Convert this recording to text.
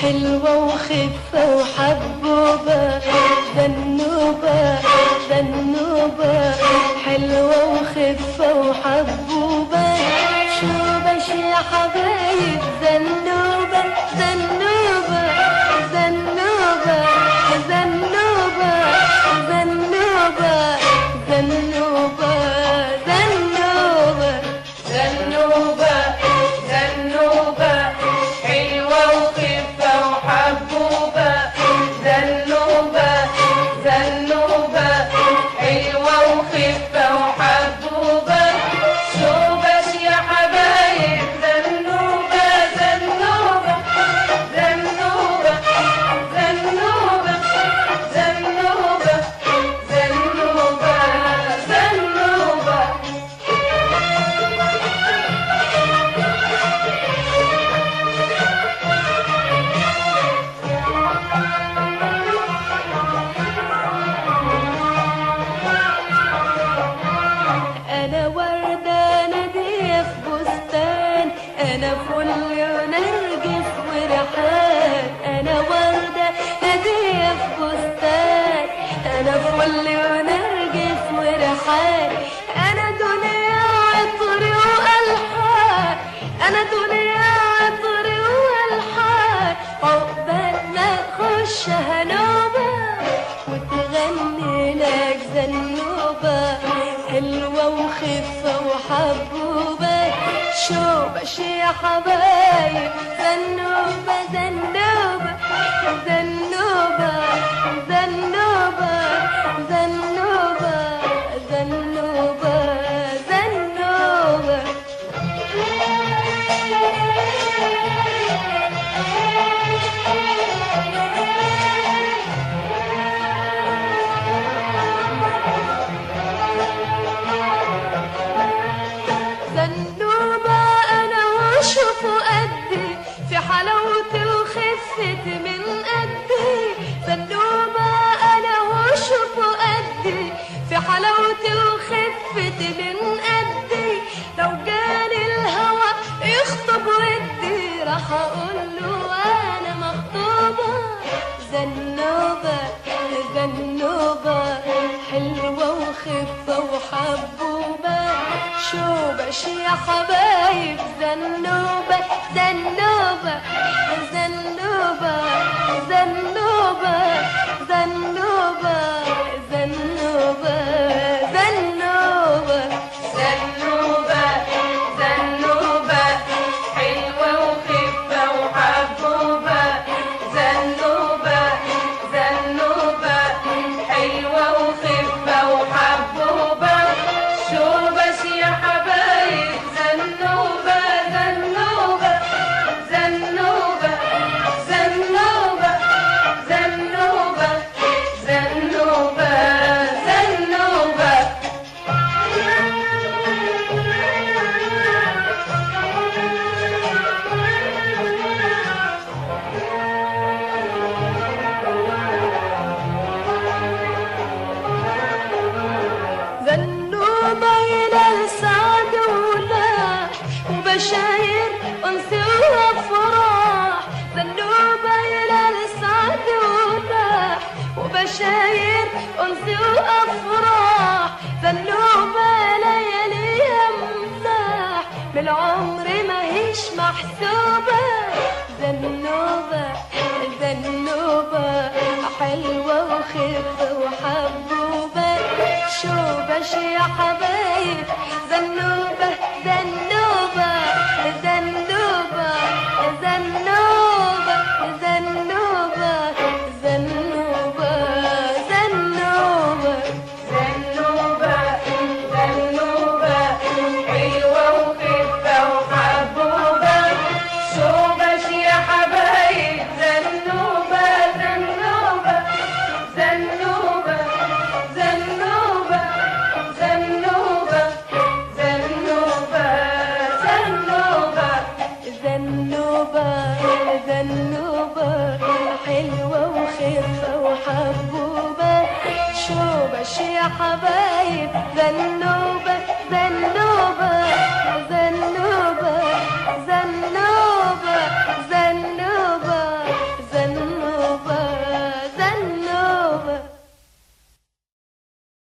حلوة وخفة وحبوبة، ذنوبة ذنوبة حلوة وخفة وحبوبة، شو بش يا حبايب ذنوبة ذنوبة ذنوبة ذنوبة ذنوبة ذنوبة ذنوبة ذنوبة ذنوبة حلوة وخفة وحبوبة، ذنوبة ذنوبة حلوة وخفة وحبوبة، شو بس يا حبايب ذنوبة ذنوبة ذنوبة ذنوبة ذنوبة ذنوبة ذنوبة. أنا وردة نادية في بستان، أنا فل ونرجس وريحان، أنا وردة نادية في بستان، أنا فل ونرجس وريحان، أنا دنيا عطري وألحان، أنا دنيا عطري وألحان، عقبال ما أخش هنوبة وتغني لك ذنوبة حلوة وخفة وحبوبة، شو بش يا حبايب ذنوبة ذنوبة ذنوبة ذنوبة ذنوبة ذنوبة ذنوبة. ذنوبة أنا وشوف قدي في حلاوتي وخفتي من قدي، ذنوبة أنا وشوف قدي في حلاوتي وخفتي من قدي، لو جاني الهوى يخطب ودي راح أقول له أنا مخطوبة، ذنوبة ذنوبة حلوة وخفة وحبوبة، شو بش يا حبايب ذنوبة ذنوبة ذنوبة ذنوبة ذنوبة ذنوبة ذنوبة ذنوبة ذنوبة حلوة وخفة وحبوبة، ذنوبة ذنوبة حلوة وخفة وحبوبة، شو بس يا حبايب ذنوبة ذنوبة ذنوبة ذنوبة ذنوبة ذنوبة ذنوبة. ذنوبة إلى السعد ولا وبشاير أنس وأفراح، ذنوبة إلى السعد ولا وبشاير أنس وأفراح، ذنوبة ليالي أمساح بالعمر ما هيش محسوبة، ذنوبة ذنوبة حلوة وخفة وحبوبة، شو بش يا حبايب ذنوبة ذنوبة ذنوبة ذنوبة ذنوبة ذنوبة ذنوبة ذنوبة ذنوبة حلوة وخفة حلوة وخفة وحبوبة شوبش يا حبايب ذنوبة